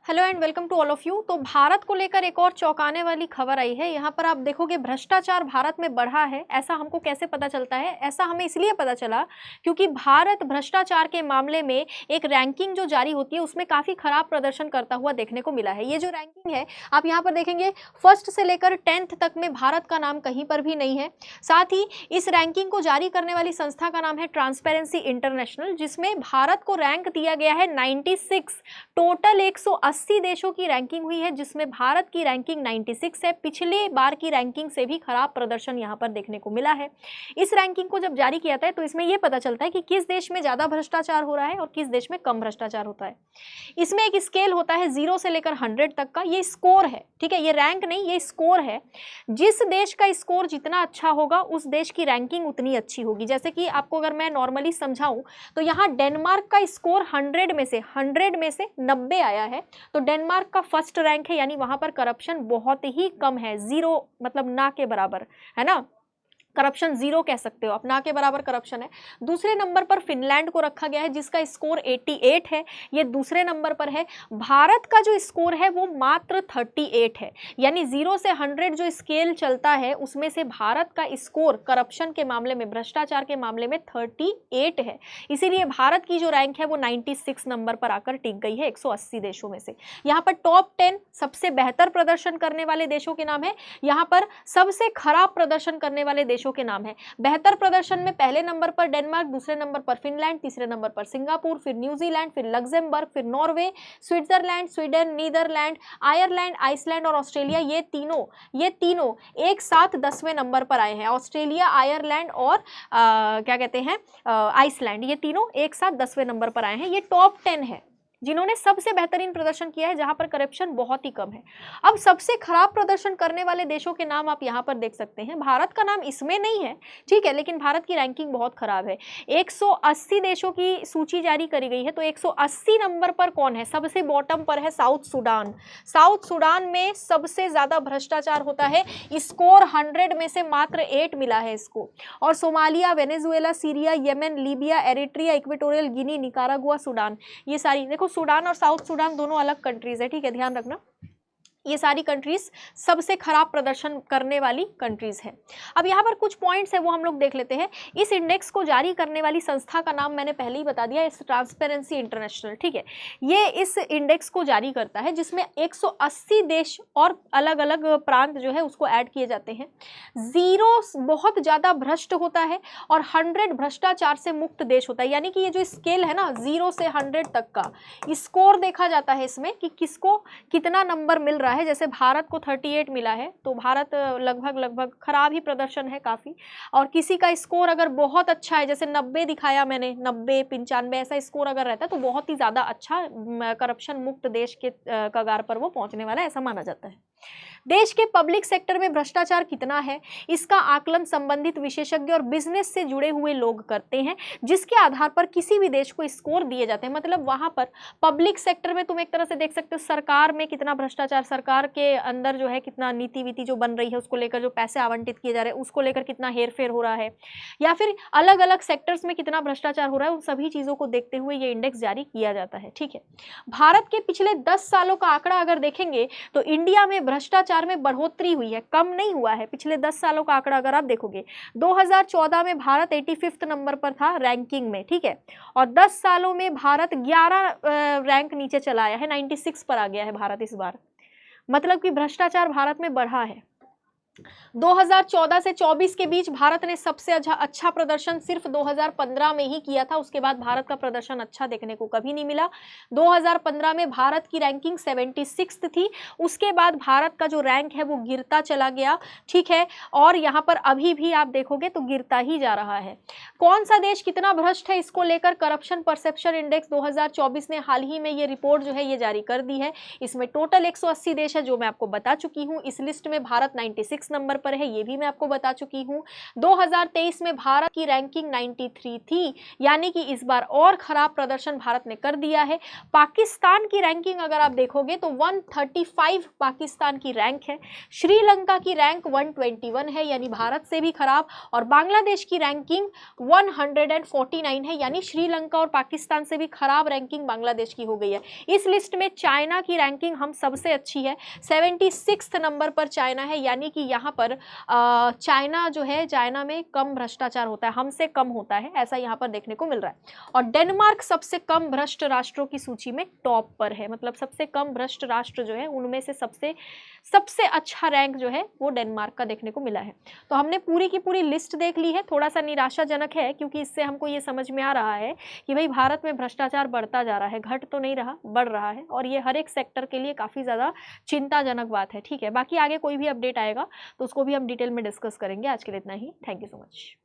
Hello and welcome to all of you. तो भारत को लेकर एक और चौंकाने वाली खबर आई है। यहाँ पर आप देखोगे भ्रष्टाचार भारत में बढ़ा है। ऐसा हमको कैसे पता चलता है? ऐसा हमें इसलिए पता चला क्योंकि भारत भ्रष्टाचार के मामले में एक रैंकिंग जो जारी होती है उसमें काफ़ी खराब प्रदर्शन करता हुआ देखने को मिला है। ये जो रैंकिंग है आप यहाँ पर देखेंगे फर्स्ट से लेकर 10th तक में भारत का नाम कहीं पर भी नहीं है। साथ ही इस रैंकिंग को जारी करने वाली संस्था का नाम है ट्रांसपेरेंसी इंटरनेशनल, जिसमें भारत को रैंक दिया गया है 96। टोटल 180 देशों की रैंकिंग हुई है जिसमें भारत की रैंकिंग 96 है। पिछले बार की रैंकिंग से भी खराब प्रदर्शन यहाँ पर देखने को मिला है। इस रैंकिंग को जब जारी किया जाता है तो इसमें यह पता चलता है कि किस देश में ज़्यादा भ्रष्टाचार हो रहा है और किस देश में कम भ्रष्टाचार होता है। इसमें एक स्केल होता है 0 से लेकर 100 तक का, ये स्कोर है, ठीक है, ये रैंक नहीं, ये स्कोर है। जिस देश का स्कोर जितना अच्छा होगा उस देश की रैंकिंग उतनी अच्छी होगी। जैसे कि आपको अगर मैं नॉर्मली समझाऊं तो यहाँ डेनमार्क का स्कोर 100 में से 90 आया है। तो डेनमार्क का फर्स्ट रैंक है, यानी वहां पर करप्शन बहुत ही कम है, 0 मतलब ना के बराबर है ना। करप्शन 0 कह सकते हो आप, ना के बराबर करप्शन है। दूसरे नंबर पर फिनलैंड को रखा गया है जिसका स्कोर 88 है, ये दूसरे नंबर पर है। भारत का जो स्कोर है वो मात्र 38 है, यानी 0 से 100 जो स्केल चलता है उसमें से भारत का स्कोर करप्शन के मामले में, भ्रष्टाचार के मामले में 38 है। इसीलिए भारत की जो रैंक है वो 96 नंबर पर आकर टिक गई है 180 देशों में से। यहाँ पर टॉप 10 सबसे बेहतर प्रदर्शन करने वाले देशों के नाम है, यहाँ पर सबसे खराब प्रदर्शन करने वाले देशों के नाम है। बेहतर प्रदर्शन में पहले नंबर पर डेनमार्क, दूसरे नंबर पर फिनलैंड, तीसरे नंबर पर सिंगापुर, फिर न्यूजीलैंड, फिर लग्जमबर्ग, फिर Norway, Switzerland, Sweden, Netherland, Ireland, Iceland और ऑस्ट्रेलिया। ये तीनों एक साथ 10वें नंबर पर आए हैं। ऑस्ट्रेलिया, आयरलैंड और क्या कहते हैं आइसलैंड, ये तीनों एक साथ 10वें नंबर पर आए हैं। ये टॉप 10 है जिन्होंने सबसे बेहतरीन प्रदर्शन किया है, जहां पर करप्शन बहुत ही कम है। अब सबसे खराब प्रदर्शन करने वाले देशों के नाम आप यहां पर देख सकते हैं। भारत का नाम इसमें नहीं है, ठीक है, लेकिन भारत की रैंकिंग बहुत खराब है। 180 देशों की सूची जारी करी गई है, तो 180 नंबर पर कौन है? सबसे बॉटम पर है साउथ सूडान। साउथ सूडान में सबसे ज्यादा भ्रष्टाचार होता है, स्कोर 100 में से मात्र 8 मिला है इसको। और Somalia, Venezuela, Syria, Yemen, Libya, Eritrea, Equatorial Guinea, Nicaragua, Sudan, ये सारी देखो, सूडान और साउथ सूडान दोनों अलग कंट्रीज है, ठीक है, ध्यान रखना। ये सारी कंट्रीज सबसे खराब प्रदर्शन करने वाली कंट्रीज हैं। अब यहाँ पर कुछ पॉइंट्स है वो हम लोग देख लेते हैं। इस इंडेक्स को जारी करने वाली संस्था का नाम मैंने पहले ही बता दिया, इस ट्रांसपेरेंसी इंटरनेशनल, ठीक है। ये इस इंडेक्स को जारी करता है जिसमें 180 देश और अलग अलग प्रांत जो है उसको ऐड किए जाते हैं। 0 बहुत ज़्यादा भ्रष्ट होता है और 100 भ्रष्टाचार से मुक्त देश होता है। यानी कि ये जो स्केल है ना 0 से 100 तक का स्कोर देखा जाता है इसमें कि किसको कितना नंबर मिल रहा है। जैसे भारत को 38 मिला है तो भारत लगभग खराब ही प्रदर्शन है काफ़ी। और किसी का स्कोर अगर बहुत अच्छा है, जैसे 90 दिखाया मैंने, 90, 95 ऐसा स्कोर अगर रहता है तो बहुत ही ज़्यादा अच्छा करप्शन मुक्त देश के कगार पर वो पहुंचने वाला है, ऐसा माना जाता है। देश के पब्लिक सेक्टर में भ्रष्टाचार कितना है इसका आकलन संबंधित विशेषज्ञ और बिजनेस से जुड़े हुए लोग करते हैं, जिसके आधार पर किसी भी देश को स्कोर दिए जाते हैं। मतलब वहां पर पब्लिक सेक्टर में तुम एक तरह से देख सकते हो सरकार में कितना भ्रष्टाचार, सरकार के अंदर जो है कितना नीति वीति जो बन रही है उसको लेकर जो पैसे आवंटित किए जा रहे हैं उसको लेकर कितना हेरफेर हो रहा है, या फिर अलग अलग सेक्टर्स में कितना भ्रष्टाचार हो रहा है, उन सभी चीज़ों को देखते हुए ये इंडेक्स जारी किया जाता है, ठीक है। भारत के पिछले 10 सालों का आंकड़ा अगर देखेंगे तो इंडिया में भ्रष्टाचार में बढ़ोतरी हुई है, कम नहीं हुआ है। पिछले 10 सालों का आंकड़ा अगर आप देखोगे 2014 में भारत 85 नंबर पर था रैंकिंग में, ठीक है, और 10 सालों में भारत 11 रैंक नीचे चला आया है, 96 पर आ गया है भारत इस बार। मतलब कि भ्रष्टाचार भारत में बढ़ा है। 2014 से 24 के बीच भारत ने सबसे अच्छा प्रदर्शन सिर्फ 2015 में ही किया था, उसके बाद भारत का प्रदर्शन अच्छा देखने को कभी नहीं मिला। 2015 में भारत की रैंकिंग 76 थी, उसके बाद भारत का जो रैंक है वो गिरता चला गया, ठीक है, और यहाँ पर अभी भी आप देखोगे तो गिरता ही जा रहा है। कौन सा देश कितना भ्रष्ट है इसको लेकर करप्शन परसेप्शन इंडेक्स 2024 ने हाल ही में ये रिपोर्ट जो है ये जारी कर दी है। इसमें टोटल 180 देश है जो मैं आपको बता चुकी हूँ। इस लिस्ट में भारत 96 76 नंबर पर है, ये भी मैं आपको बता चुकी हूँ। 2023 में भारत की रैंकिंग 93 थी, यानी कि इस बार और खराब प्रदर्शन भारत ने कर दिया है। पाकिस्तान की रैंकिंग अगर आप देखोगे तो 135 पाकिस्तान की रैंक है। श्रीलंका की रैंक 121 है, यानी भारत से भी खराब। और बांग्लादेश की रैंकिंग 149 है, यानी श्रीलंका और पाकिस्तान से भी खराब रैंकिंग बांग्लादेश की हो गई है। इस लिस्ट में चाइना की रैंकिंग हम सबसे अच्छी है, 76 नंबर पर चाइना है, यानी कि यहाँ पर चाइना जो है, चाइना में कम भ्रष्टाचार होता है, हमसे कम होता है, ऐसा यहाँ पर देखने को मिल रहा है। और डेनमार्क सबसे कम भ्रष्ट राष्ट्रों की सूची में टॉप पर है, मतलब सबसे कम भ्रष्ट राष्ट्र जो है उनमें से सबसे अच्छा रैंक जो है वो डेनमार्क का देखने को मिला है। तो हमने पूरी की पूरी लिस्ट देख ली है। थोड़ा सा निराशाजनक है, क्योंकि इससे हमको ये समझ में आ रहा है कि भाई भारत में भ्रष्टाचार बढ़ता जा रहा है, घट तो नहीं रहा, बढ़ रहा है, और ये हर एक सेक्टर के लिए काफ़ी ज़्यादा चिंताजनक बात है। ठीक है, बाकी आगे कोई भी अपडेट आएगा तो उसको भी हम डिटेल में डिस्कस करेंगे। आज के लिए इतना ही। Thank you so much.